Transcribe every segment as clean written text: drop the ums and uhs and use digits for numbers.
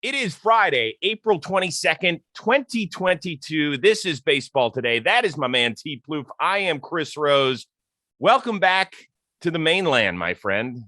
It is Friday, April 22nd, 2022. This is Baseball Today. That is my man, T. Plouffe. I am Chris Rose. Welcome back to the mainland, my friend.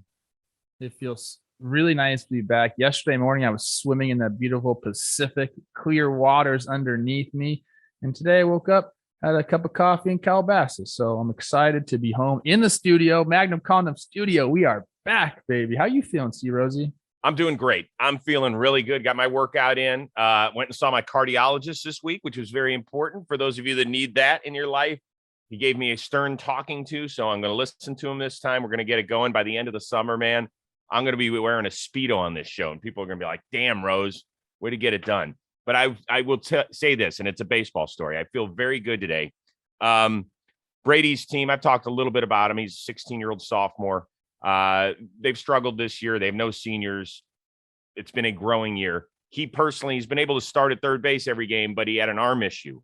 It feels really nice to be back. Yesterday morning, I was swimming in that beautiful Pacific, clear waters underneath me. And today I woke up, had a cup of coffee in Calabasas. So I'm excited to be home in the studio, Magnum Condom Studio. We are back, baby. How you feeling, C. Rosie? I'm doing great. I'm feeling really good. Got my workout in. Went and saw my cardiologist this week, which was very important for those of you that need that in your life. He gave me a stern talking to, so I'm going to listen to him this time. We're going to get it going by the end of the summer, man. I'm going to be wearing a Speedo on this show, and people are going to be like, damn, Rose, way to get it done. But I will say this, and it's a baseball story. I feel very good today. Brady's team, I've talked a little bit about him. He's a 16-year-old sophomore. They've struggled this year. They have no seniors. It's been a growing year. He personally has been able to start at third base every game, but he had an arm issue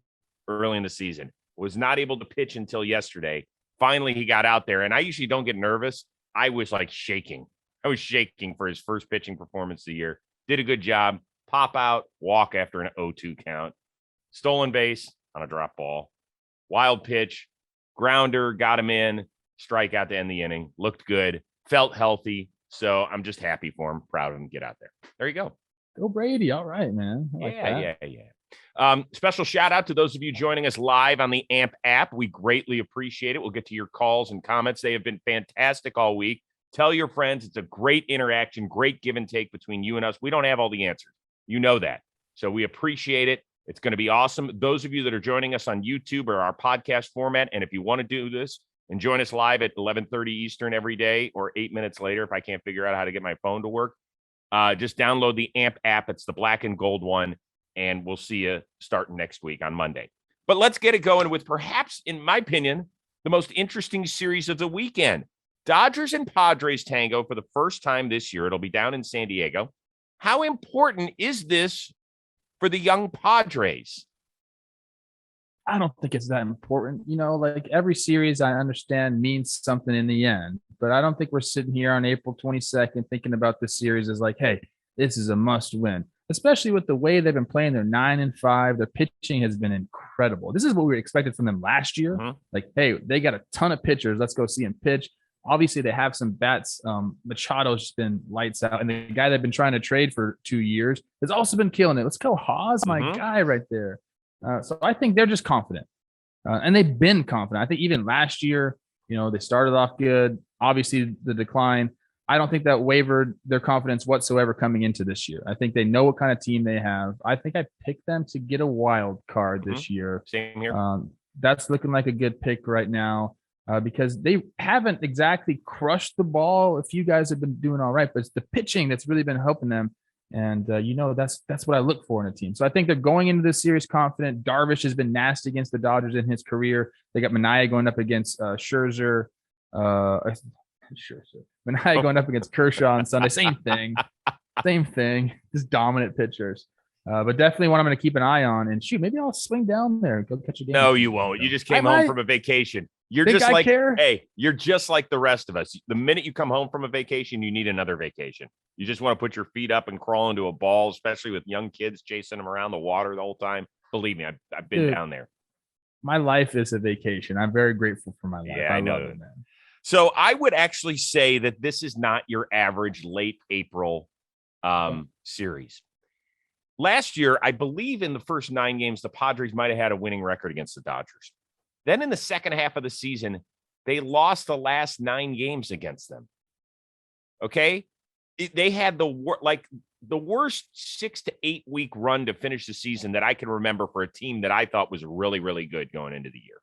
early in the season. Was not able to pitch until yesterday. Finally, he got out there, and I usually don't get nervous. I was like shaking. I was shaking for his first pitching performance of the year. Did a good job. Pop out, walk after an 0-2 count. Stolen base on a drop ball. Wild pitch. Grounder, got him in. Strikeout to end the inning. Looked good. Felt healthy. So I'm just happy for him. Proud of him. Get out there. There you go. Go Brady. All right, man. Yeah. Special shout out to those of you joining us live on the AMP app. We greatly appreciate it. We'll get to your calls and comments. They have been fantastic all week. Tell your friends. It's a great interaction, great give and take between you and us. We don't have all the answers. You know that. So we appreciate it. It's going to be awesome. Those of you that are joining us on YouTube or our podcast format, and if you want to do this and join us live at 11:30 Eastern every day or 8 minutes later, if I can't figure out how to get my phone to work, just download the AMP app. It's the black and gold one, and we'll see you starting next week on Monday. But let's get it going with perhaps, in my opinion, the most interesting series of the weekend. Dodgers and Padres tango for the first time this year. It'll be down in San Diego. How important is this for the young Padres? I don't think it's that important. You know, like every series I understand means something in the end, but I don't think we're sitting here on April 22nd thinking about this series as like, hey, this is a must win, especially with the way they've been playing. They're 9-5. Their pitching has been incredible. This is what we expected from them last year. Mm-hmm. Like, hey, they got a ton of pitchers. Let's go see them pitch. Obviously, they have some bats. Machado's just been lights out. And the guy they've been trying to trade for 2 years has also been killing it. Let's go, Haas, my guy right there. So I think they're just confident. And they've been confident. I think even last year, you know, they started off good. Obviously, the decline. I don't think that wavered their confidence whatsoever coming into this year. I think they know what kind of team they have. I think I picked them to get a wild card this year. Same here. That's looking like a good pick right now. Because they haven't exactly crushed the ball. A few guys have been doing all right, but it's the pitching that's really been helping them. And, that's what I look for in a team. So I think they're going into this series confident. Darvish has been nasty against the Dodgers in his career. They got Manaea going up against Scherzer. Manaea going up against Kershaw on Sunday. Same thing. Just dominant pitchers. But definitely one I'm going to keep an eye on. And shoot, maybe I'll swing down there and go catch a game. No, you won't. You just came home from a vacation. You're just like, hey, you're just like the rest of us. The minute you come home from a vacation, you need another vacation. You just want to put your feet up and crawl into a ball, especially with young kids chasing them around the water the whole time. Believe me, I've been down there. My life is a vacation. I'm very grateful for my life. Yeah, I know it, man. So I would actually say that this is not your average late April series. Last year, I believe in the first 9 games, the Padres might have had a winning record against the Dodgers. Then in the second half of the season, they lost the last 9 games against them. Okay? They had the worst 6 to 8 week run to finish the season that I can remember for a team that I thought was really, really good going into the year.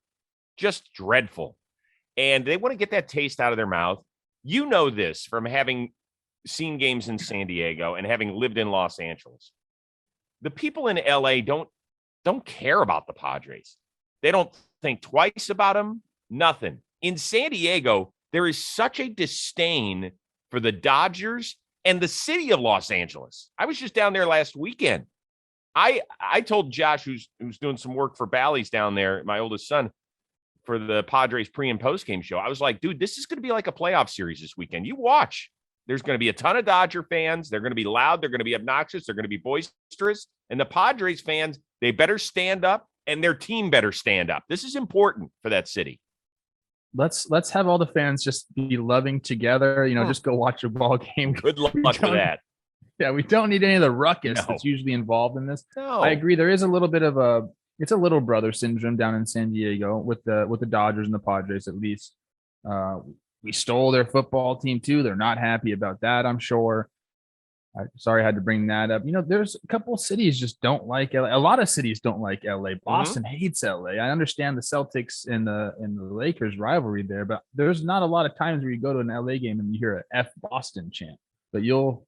Just dreadful. And they want to get that taste out of their mouth. You know this from having seen games in San Diego and having lived in Los Angeles. The people in LA don't care about the Padres. They don't think twice about them. Nothing. In San Diego, there is such a disdain for the Dodgers and the city of Los Angeles. I was just down there last weekend. I told Josh, who's doing some work for Bally's down there, my oldest son, for the Padres pre and post game show. I was like, dude, this is going to be like a playoff series this weekend. You watch. There's going to be a ton of Dodger fans. They're going to be loud. They're going to be obnoxious. They're going to be boisterous. And the Padres fans, they better stand up, and their team better stand up. This is important for that city. Let's have all the fans just be loving together. Just go watch a ball game. Good luck with that. Yeah, we don't need any of the ruckus that's usually involved in this. No. I agree. There is a little bit of it's a little brother syndrome down in San Diego with the Dodgers and the Padres, at least. We stole their football team too. They're not happy about that, I'm sure. Sorry, I had to bring that up. There's a couple of cities just don't like LA. A lot of cities don't like LA. Boston hates LA. I understand the Celtics and the Lakers rivalry there, but there's not a lot of times where you go to an LA game and you hear a F Boston chant. But you'll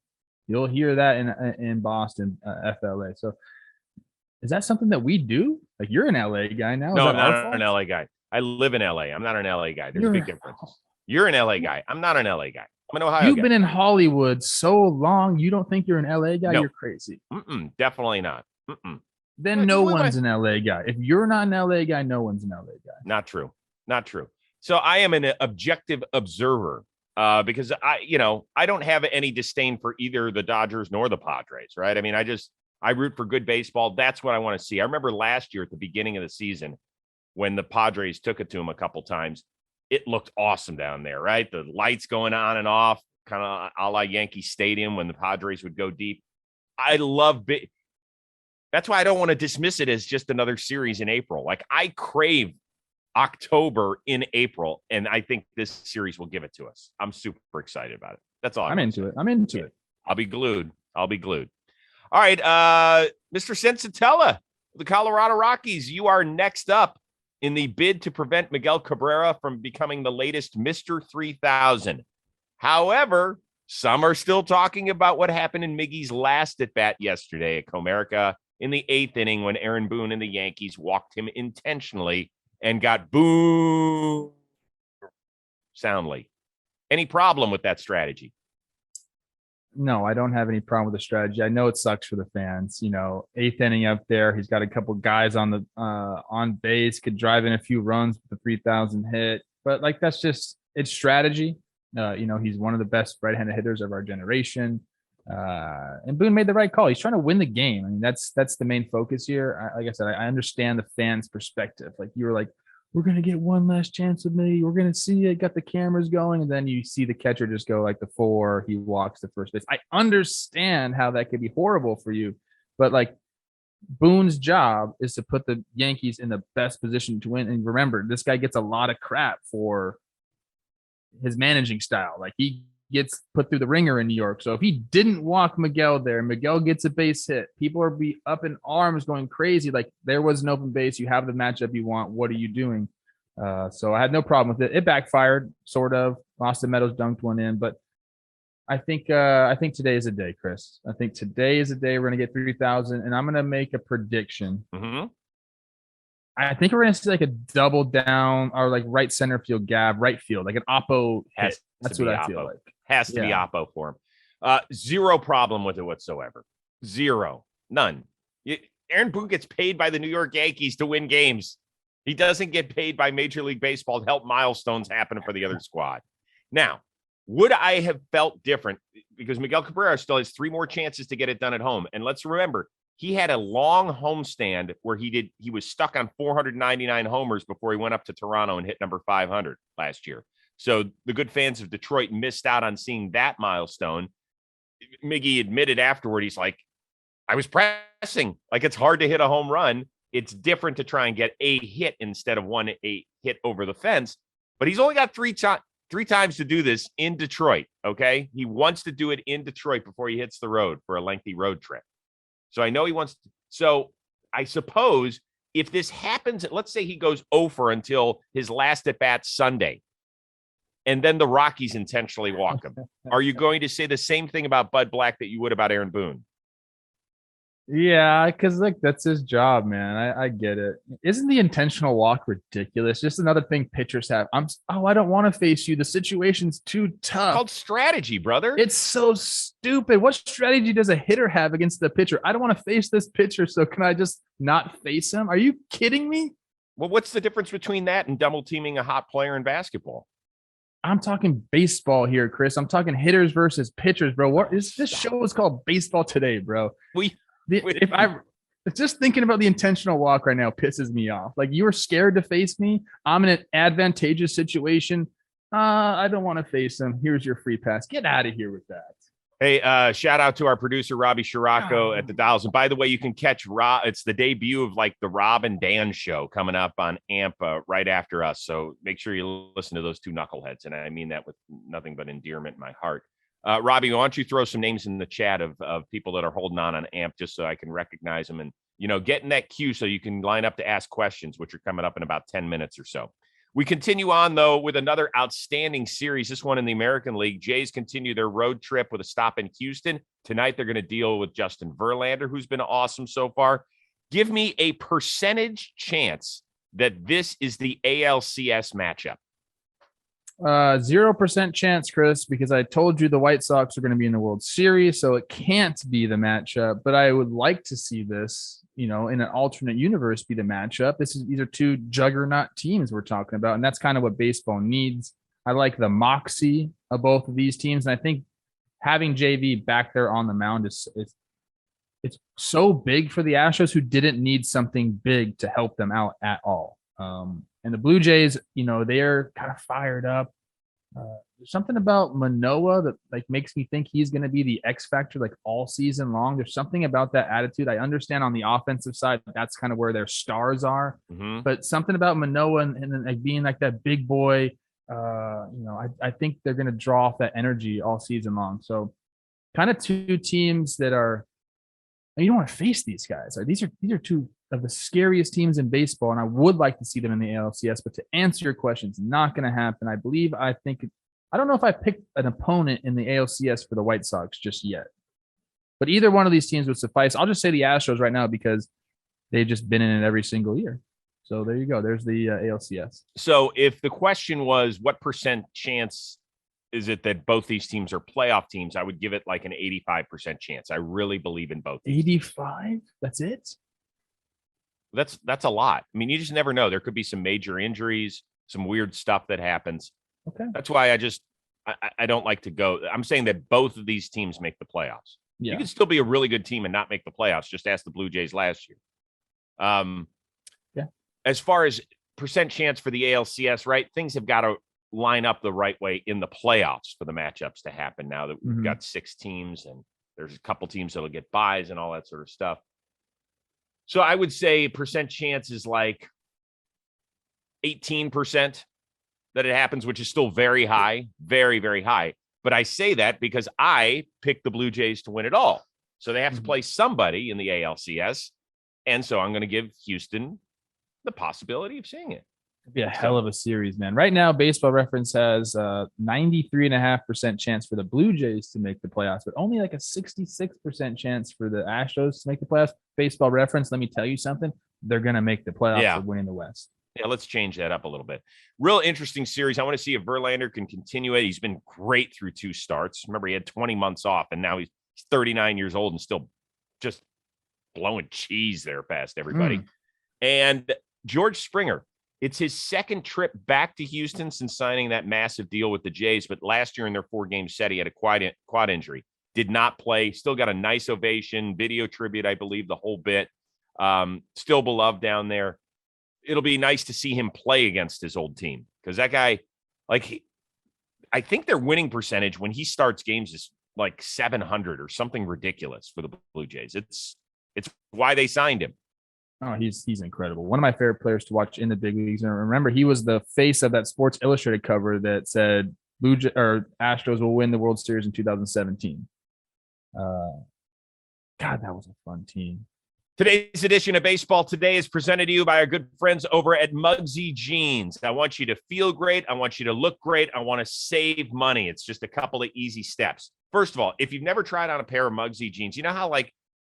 hear that in Boston, FLA. So is that something that we do? Like, you're an LA guy now? No, I'm not an LA guy. I live in LA. I'm not an LA guy. There's a big difference. You're an LA guy. I'm not an LA guy. I'm an Ohio guy. You've been in Hollywood so long. You don't think you're an LA guy? No. You're crazy. Definitely not. Then no one's an LA guy. If you're not an LA guy, no one's an LA guy. Not true. So I am an objective observer because I don't have any disdain for either the Dodgers nor the Padres, right? I mean, I root for good baseball. That's what I want to see. I remember last year at the beginning of the season when the Padres took it to them a couple times. It looked awesome down there, right? The lights going on and off, kind of a la Yankee Stadium when the Padres would go deep. I love it. That's why I don't want to dismiss it as just another series in April. Like, I crave October in April, and I think this series will give it to us. I'm super excited about it. That's all. I'm into it. I'll be glued. All right, Mr. Sensatella, the Colorado Rockies, you are next up in the bid to prevent Miguel Cabrera from becoming the latest Mr. 3000. However, some are still talking about what happened in Miggy's last at bat yesterday at Comerica in the 8th inning when Aaron Boone and the Yankees walked him intentionally and got booed soundly. Any problem with that strategy? No, I don't have any problem with the strategy. I know it sucks for the fans. 8th inning up there. He's got a couple guys on base, could drive in a few runs with the 3,000 hit. But that's just, it's strategy. He's one of the best right-handed hitters of our generation. And Boone made the right call. He's trying to win the game. I mean, that's the main focus here. Like I said, I understand the fans' perspective. Like, you were like, we're going to get one last chance with me. We're going to see it. Got the cameras going. And then you see the catcher just go like the 4. He walks to first base. I understand how that could be horrible for you. But Boone's job is to put the Yankees in the best position to win. And remember, this guy gets a lot of crap for his managing style. Like, he gets put through the ringer in New York. So if he didn't walk Miguel there, Miguel gets a base hit, people are be up in arms going crazy. Like, there was an open base. You have the matchup you want. What are you doing? So I had no problem with it. It backfired, sort of. Austin Meadows dunked one in, but I think today is a day, Chris. I think today is a day we're going to get 3,000, and I'm going to make a prediction. I think we're going to see like a double down or like right center field gap, right field, like an oppo hit. That's what I feel like. Has to be oppo for him. Zero problem with it whatsoever. Zero. None. Aaron Boone gets paid by the New York Yankees to win games. He doesn't get paid by Major League Baseball to help milestones happen for the other squad. Now, would I have felt different? Because Miguel Cabrera still has 3 more chances to get it done at home. And let's remember, he had a long homestand where he was stuck on 499 homers before he went up to Toronto and hit number 500 last year. So the good fans of Detroit missed out on seeing that milestone. Miggy admitted afterward, he's like, I was pressing. Like, it's hard to hit a home run. It's different to try and get a hit instead of a hit over the fence. But he's only got three times to do this in Detroit, okay? He wants to do it in Detroit before he hits the road for a lengthy road trip. So I know he wants to. So I suppose if this happens, let's say he goes 0 for until his last at bat Sunday, and then the Rockies intentionally walk him. Are you going to say the same thing about Bud Black that you would about Aaron Boone? Yeah, because that's his job, man. I get it. Isn't the intentional walk ridiculous? Just another thing pitchers have. I don't want to face you. The situation's too tough. It's called strategy, brother. It's so stupid. What strategy does a hitter have against the pitcher? I don't want to face this pitcher, so can I just not face him? Are you kidding me? Well, what's the difference between that and double teaming a hot player in basketball? I'm talking baseball here, Chris. I'm talking hitters versus pitchers, bro. What is this show is called Baseball Today, bro? If I just thinking about the intentional walk right now pisses me off. Like, you were scared to face me. I'm in an advantageous situation. I don't want to face him. Here's your free pass. Get out of here with that. Hey, shout out to our producer, Robbie Scirocco at the Dials. And by the way, you can catch Rob. It's the debut of like the Rob and Dan show coming up on AMP right after us. So make sure you listen to those two knuckleheads. And I mean that with nothing but endearment in my heart. Robbie, why don't you throw some names in the chat of people that are holding on AMP just so I can recognize them and, get in that queue so you can line up to ask questions, which are coming up in about 10 minutes or so. We continue on, though, with another outstanding series, this one in the American League. Jays continue their road trip with a stop in Houston. Tonight, they're going to deal with Justin Verlander, who's been awesome so far. Give me a percentage chance that this is the ALCS matchup. 0% chance, Chris, because I told you the White Sox are going to be in the World Series, so it can't be the matchup. But I would like to see this, in an alternate universe, be the matchup. These are two juggernaut teams we're talking about, and that's kind of what baseball needs. I like the moxie of both of these teams, and I think having JV back there on the mound is it's so big for the Astros, who didn't need something big to help them out at all. And the Blue Jays, they're kind of fired up. There's something about Manoah that makes me think he's going to be the X factor all season long. There's something about that attitude. I understand on the offensive side, that's kind of where their stars are, but something about Manoah and being that big boy, I think they're going to draw off that energy all season long. So kind of two teams that are, you don't want to face these guys. These are two of the scariest teams in baseball, and I would like to see them in the ALCS. But to answer your question, it's not going to happen. I don't know if I picked an opponent in the ALCS for the White Sox just yet, but either one of these teams would suffice. I'll just say the Astros right now because they've just been in it every single year. So there you go. There's the ALCS. So if the question was what percent chance is it that both these teams are playoff teams, I would give it an 85% chance. I really believe in both. 85? That's it? That's a lot. I mean, you just never know. There could be some major injuries, some weird stuff that happens. Okay. That's why I don't like to go. I'm saying that both of these teams make the playoffs. Yeah. You can still be a really good team and not make the playoffs. Just ask the Blue Jays last year. Yeah. As far as percent chance for the ALCS, right? Things have got to line up the right way in the playoffs for the matchups to happen now that we've got 6 teams and there's a couple teams that'll get buys and all that sort of stuff. So I would say percent chance is 18% that it happens, which is still very high, very, very high. But I say that because I picked the Blue Jays to win it all. So they have to play somebody in the ALCS. And so I'm going to give Houston the possibility of seeing it. It'd be a hell of a series, man. Right now, Baseball Reference has 93.5% chance for the Blue Jays to make the playoffs, but only a 66% chance for the Astros to make the playoffs. Baseball Reference, let me tell you something. They're going to make the playoffs of winning the West. Yeah, let's change that up a little bit. Real interesting series. I want to see if Verlander can continue it. He's been great through 2 starts. Remember, he had 20 months off, and now he's 39 years old and still just blowing cheese there past everybody. And George Springer, it's his second trip back to Houston since signing that massive deal with the Jays. But last year in their 4-game set, he had a quad injury. Did not play. Still got a nice ovation, video tribute, I believe, the whole bit. Still beloved down there. It'll be nice to see him play against his old team because that guy, I think their winning percentage when he starts games is 700 or something ridiculous for the Blue Jays. It's why they signed him. Oh, he's incredible. One of my favorite players to watch in the big leagues. And remember, he was the face of that Sports Illustrated cover that said Astros will win the World Series in 2017. God, that was a fun team. Today's edition of Baseball Today is presented to you by our good friends over at Muggsy Jeans. I want you to feel great. I want you to look great. I want to save money. It's just a couple of easy steps. First of all, if you've never tried on a pair of Muggsy jeans, you know how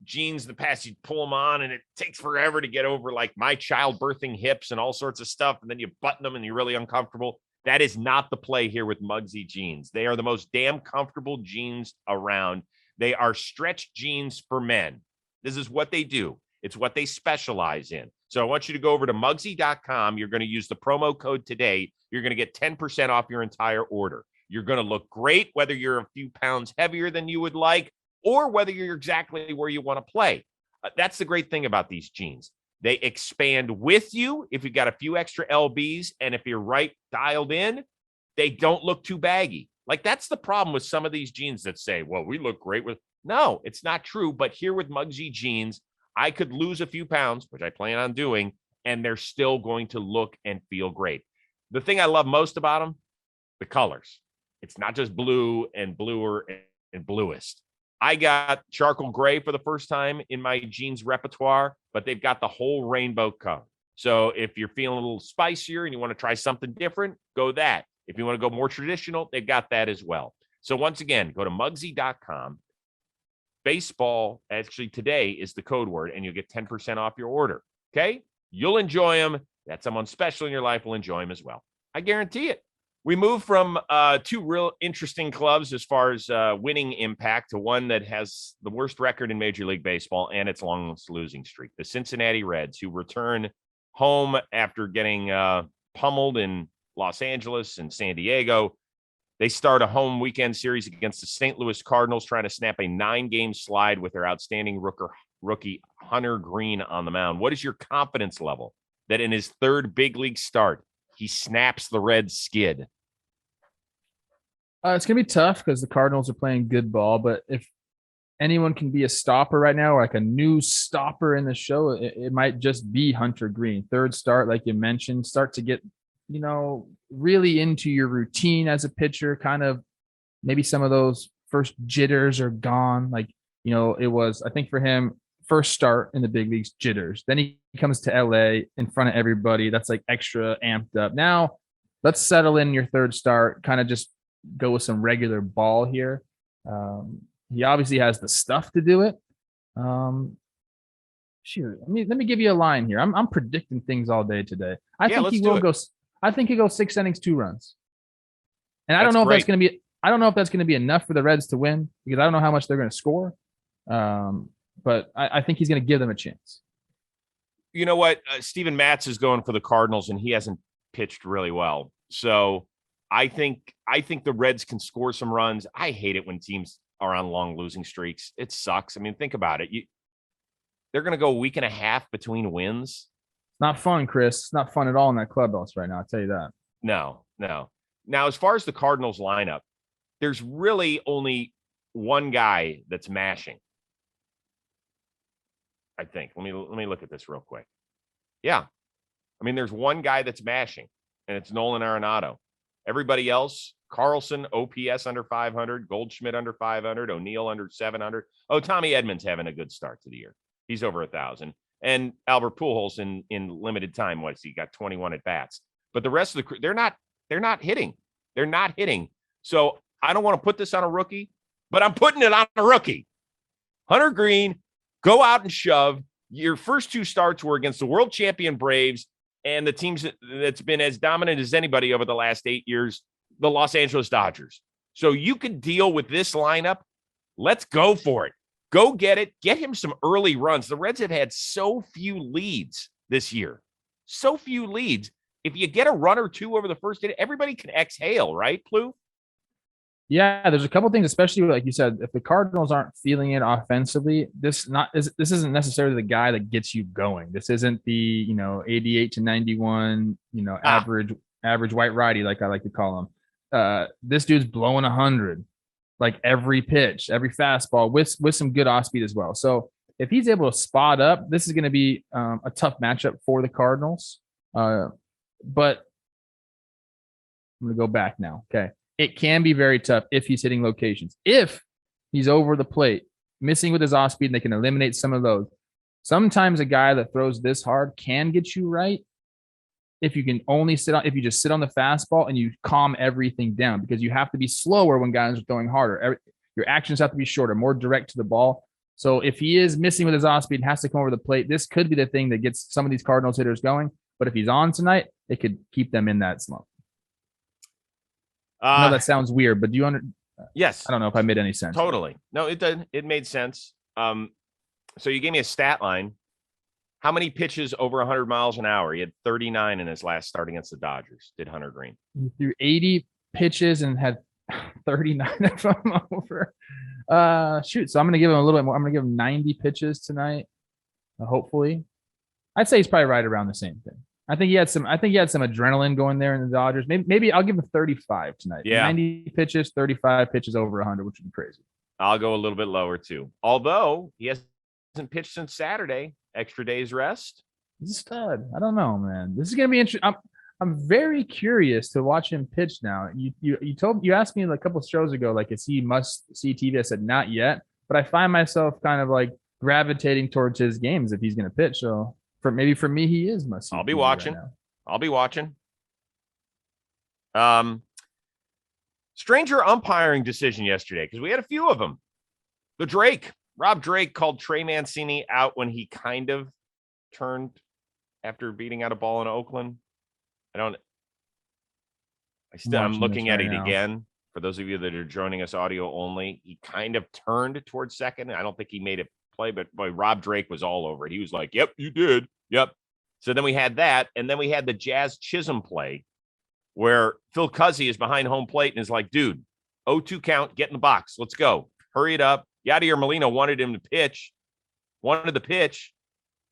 jeans in the past, you pull them on and it takes forever to get over my childbirthing hips and all sorts of stuff. And then you button them and you're really uncomfortable. That is not the play here with Muggsy jeans. They are the most damn comfortable jeans around. They are stretch jeans for men. This is what they do. It's what they specialize in. So I want you to go over to Mugsy.com. You're going to use the promo code today. You're going to get 10% off your entire order. You're going to look great, whether you're a few pounds heavier than you would like, or whether you're exactly where you want to play. That's the great thing about these jeans. They expand with you if you've got a few extra LBs, and if you're right dialed in, they don't look too baggy. Like, that's the problem with some of these jeans that say, well, we look great with. No, it's not true. But here with Mugsy jeans, I could lose a few pounds, which I plan on doing, and they're still going to look and feel great. The thing I love most about them, the colors. It's not just blue and bluer and bluest. I got charcoal gray for the first time in my jeans repertoire, but they've got the whole rainbow color. So if you're feeling a little spicier and you want to try something different, go that. If you want to go more traditional, they've got that as well. So once again, go to Mugsy.com. Baseball, actually today is the code word, and you'll get 10% off your order. Okay? You'll enjoy them. That someone special in your life will enjoy them as well. I guarantee it. We move from two real interesting clubs as far as winning impact to one that has the worst record in Major League Baseball and its longest losing streak. The Cincinnati Reds, who return home after getting pummeled in Los Angeles and San Diego. They start a home weekend series against the St. Louis Cardinals, trying to snap a 9-game slide with their outstanding rookie Hunter Greene on the mound. What is your confidence level that in his third big league start, he snaps the Reds skid? It's going to be tough because the Cardinals are playing good ball, but if anyone can be a stopper right now, like a new stopper in the show, it might just be Hunter Greene. Third start, like you mentioned, start to get, really into your routine as a pitcher, kind of maybe some of those first jitters are gone. Like, it was, I think for him, first start in the big leagues, jitters. Then he comes to LA in front of everybody. That's like extra amped up. Now let's settle in your third start, kind of just go with some regular ball here. He obviously has the stuff to do it. Shoot, let me give you a line here. I'm predicting things all day today. I think he will go 6 innings, 2 runs. And I don't know if that's going to be. I don't know if that's going to be enough for the Reds to win because I don't know how much they're going to score. But I think he's going to give them a chance. You know what? Steven Matz is going for the Cardinals, and he hasn't pitched really well. So I think the Reds can score some runs. I hate it when teams are on long losing streaks. It sucks. I mean, think about it. They're going to go a week and a half between wins. Not fun, Chris. It's not fun at all in that clubhouse right now. I'll tell you that. No. Now, as far as the Cardinals lineup, there's really only one guy that's mashing. I think. Let me look at this real quick. Yeah. I mean, there's one guy that's mashing, and it's Nolan Arenado. Everybody else, Carlson, OPS under 500, Goldschmidt under 500, O'Neill under 700. Oh, Tommy Edmonds having a good start to the year. He's over 1,000. And Albert Pujols in limited time, he got 21 at bats. But the rest of the crew, they're not hitting. They're not hitting. So I don't want to put this on a rookie, but I'm putting it on a rookie. Hunter Greene, go out and shove. Your first 2 starts were against the world champion Braves and the teams that's been as dominant as anybody over the last 8 years, the Los Angeles Dodgers. So you can deal with this lineup. Let's go for it. Go get it. Get him some early runs. The Reds have had so few leads this year. So few leads. If you get a run or 2 over the first inning, everybody can exhale, right, Plu? Yeah, there's a couple of things, especially like you said, if the Cardinals aren't feeling it offensively, this isn't necessarily the guy that gets you going. This isn't the 88 to 91 average white righty, like I like to call him. This dude's blowing 100. Like every pitch, every fastball with some good off speed as well. So if he's able to spot up, this is going to be a tough matchup for the Cardinals. But I'm going to go back now. Okay. It can be very tough if he's hitting locations. If he's over the plate, missing with his off speed, and they can eliminate some of those. Sometimes a guy that throws this hard can get you right. If you just sit on the fastball and you calm everything down, because you have to be slower when guys are throwing harder. Your actions have to be shorter, more direct to the ball. So if he is missing with his off speed and has to come over the plate, this could be the thing that gets some of these Cardinals hitters going. But if he's on tonight, it could keep them in that slump. I know that sounds weird, but do you Yes. I don't know if I made any sense. Totally. No, it did. It made sense. So you gave me a stat line. How many pitches over 100 miles an hour? He had 39 in his last start against the Dodgers. Did Hunter Greene? He threw 80 pitches and had 39 of them over. Shoot. So I'm going to give him a little bit more. I'm going to give him 90 pitches tonight. Hopefully, I'd say he's probably right around the same thing. I think he had some adrenaline going there in the Dodgers. Maybe I'll give him 35 tonight. Yeah. 90 pitches, 35 pitches over 100, which would be crazy. I'll go a little bit lower too. Although he hasn't pitched since Saturday. Extra day's rest. He's a stud. I don't know, man. This is gonna be interesting. I'm very curious to watch him pitch now. You asked me a couple of shows ago, like, is he must see TV? I said not yet, but I find myself kind of like gravitating towards his games if he's gonna pitch. So for me, he is must see. I'll be watching. Right, I'll be watching. Stranger umpiring decision yesterday because we had a few of them. Rob Drake called Trey Mancini out when he kind of turned after beating out a ball in Oakland. I'm looking at it again. For those of you that are joining us audio only, he kind of turned towards second. I don't think he made it play, but boy, Rob Drake was all over it. He was like, yep, you did. Yep. So then we had that. And then we had the Jazz Chisholm play where Phil Cuzzy is behind home plate and is like, dude, 0-2 count, get in the box. Let's go. Hurry it up. Yadier Molina wanted the pitch.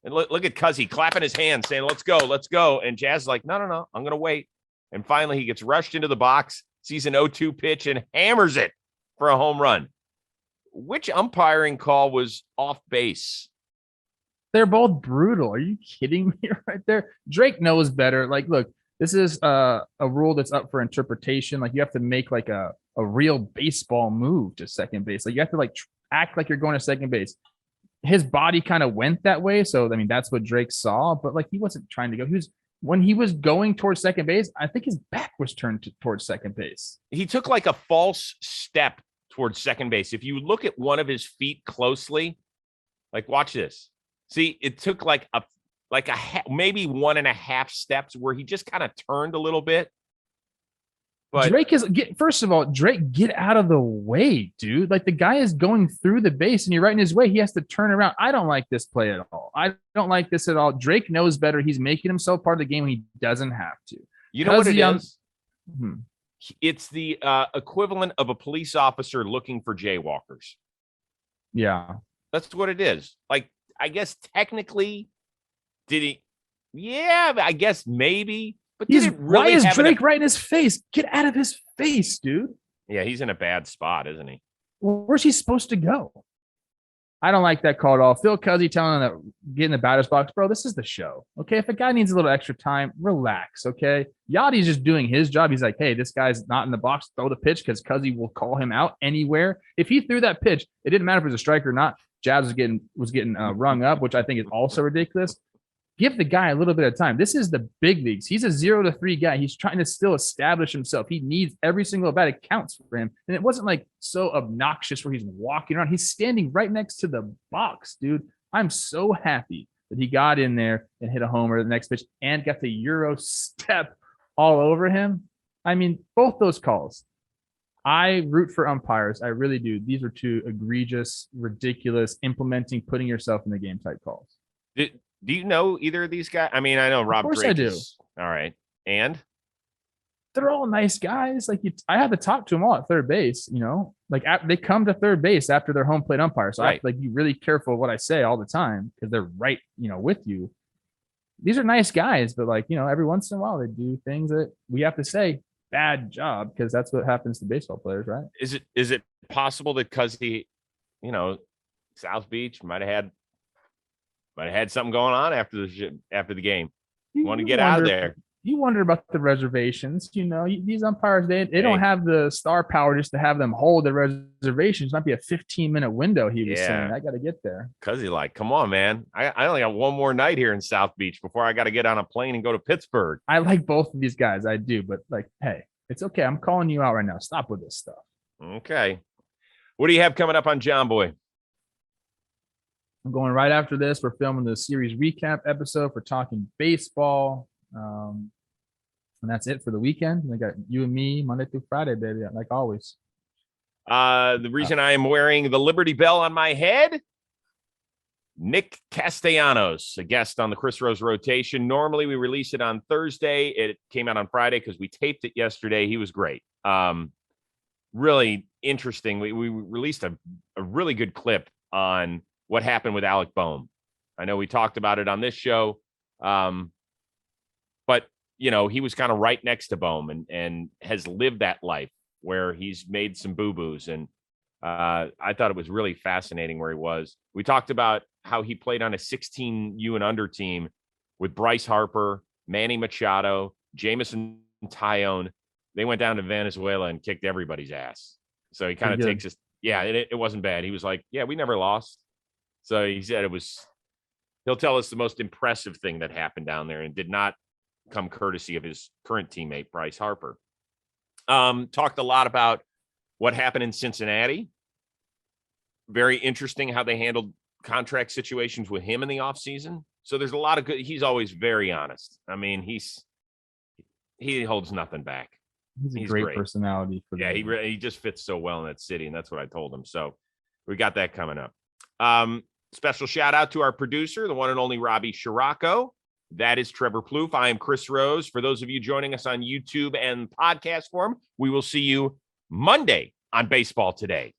And look at Cuzzy clapping his hands saying, let's go. And Jazz is like, no, I'm going to wait. And finally he gets rushed into the box, sees an 0-2 pitch and hammers it for a home run. Which umpiring call was off base? They're both brutal. Are you kidding me right there? Drake knows better. Like, look, this is a rule that's up for interpretation. Like, you have to make like a real baseball move to second base. Like, you have to like act like you're going to second base. His body kind of went that way. So, I mean, that's what Drake saw, but like, he wasn't trying to go. When he was going towards second base, I think his back was turned towards second base. He took like a false step towards second base. If you look at one of his feet closely, like, watch this. See, it took like maybe 1.5 steps where he just kind of turned a little bit. But Drake first of all, Drake, get out of the way, dude. Like, the guy is going through the base and you're right in his way. He has to turn around. I don't like this play at all. I don't like this at all. Drake knows better. He's making himself part of the game when he doesn't have to. You know what it is? It's the equivalent of a police officer looking for jaywalkers. Yeah. That's what it is. Like, I guess technically, did he? Yeah, I guess maybe. But why is Drake right in his face? Get out of his face, dude. Yeah, he's in a bad spot, isn't he? Where's he supposed to go? I don't like that call at all. Phil Cuzzy telling him that get in the batter's box. Bro, this is the show. Okay, if a guy needs a little extra time, relax, okay? Yachty's just doing his job. He's like, hey, this guy's not in the box. Throw the pitch because Cuzzy will call him out anywhere. If he threw that pitch, it didn't matter if it was a strike or not. Jazz was getting rung up, which I think is also ridiculous. Give the guy a little bit of time. This is the big leagues. He's a 0-3 guy. He's trying to still establish himself. He needs every single bat. It counts for him. And it wasn't like so obnoxious where he's walking around. He's standing right next to the box, dude. I'm so happy that he got in there and hit a homer the next pitch and got the Euro step all over him. I mean, both those calls. I root for umpires. I really do. These are two egregious, ridiculous, putting yourself in the game type calls. Do you know either of these guys? I mean, I know Rob Drake. Of course I do. All right. And? They're all nice guys. Like, I had to talk to them all at third base, you know? Like, they come to third base after their home plate umpire. So I have to, like, be really careful what I say all the time because they're right, you know, with you. These are nice guys, but, like, you know, every once in a while they do things that we have to say, bad job, because that's what happens to baseball players, right? Is it possible that Cuzzy, you know, South Beach might have had something going on after the game? You want to get out of there. You wonder about the reservations. You know, these umpires, they don't have the star power just to have them hold the reservations. It might be a 15-minute window, he was saying. I got to get there. Cuzzy, like, come on, man. I only got one more night here in South Beach before I got to get on a plane and go to Pittsburgh. I like both of these guys. I do. But, like, hey, it's okay. I'm calling you out right now. Stop with this stuff. Okay. What do you have coming up on John Boy? I'm going right after this. We're filming the series recap episode for talking baseball. And that's it for the weekend. We got you and me Monday through Friday, baby, like always. The reason I am wearing the Liberty Bell on my head, Nick Castellanos, a guest on the Chris Rose rotation. Normally we release it on Thursday. It came out on Friday because we taped it yesterday. He was great. Really interesting. We released a really good clip on what happened with Alec Boehm. I know we talked about it on this show. But, you know, he was kind of right next to Boehm and has lived that life where he's made some boo-boos. And I thought it was really fascinating where he was. We talked about how he played on a 16U and under team with Bryce Harper, Manny Machado, Jameson Tyone. They went down to Venezuela and kicked everybody's ass. So he kind of takes us. Yeah, it wasn't bad. He was like, yeah, we never lost. So he said he'll tell us the most impressive thing that happened down there and did not come courtesy of his current teammate, Bryce Harper. Talked a lot about what happened in Cincinnati. Very interesting how they handled contract situations with him in the offseason. So there's a lot of good. He's always very honest. I mean, he holds nothing back. He's a great personality for yeah, he just fits so well in that city, and that's what I told him. So we got that coming up. Special shout out to our producer, the one and only Robbie Scirocco. That is Trevor Plouffe. I am Chris Rose. For those of you joining us on YouTube and podcast form, we will see you Monday on Baseball Today.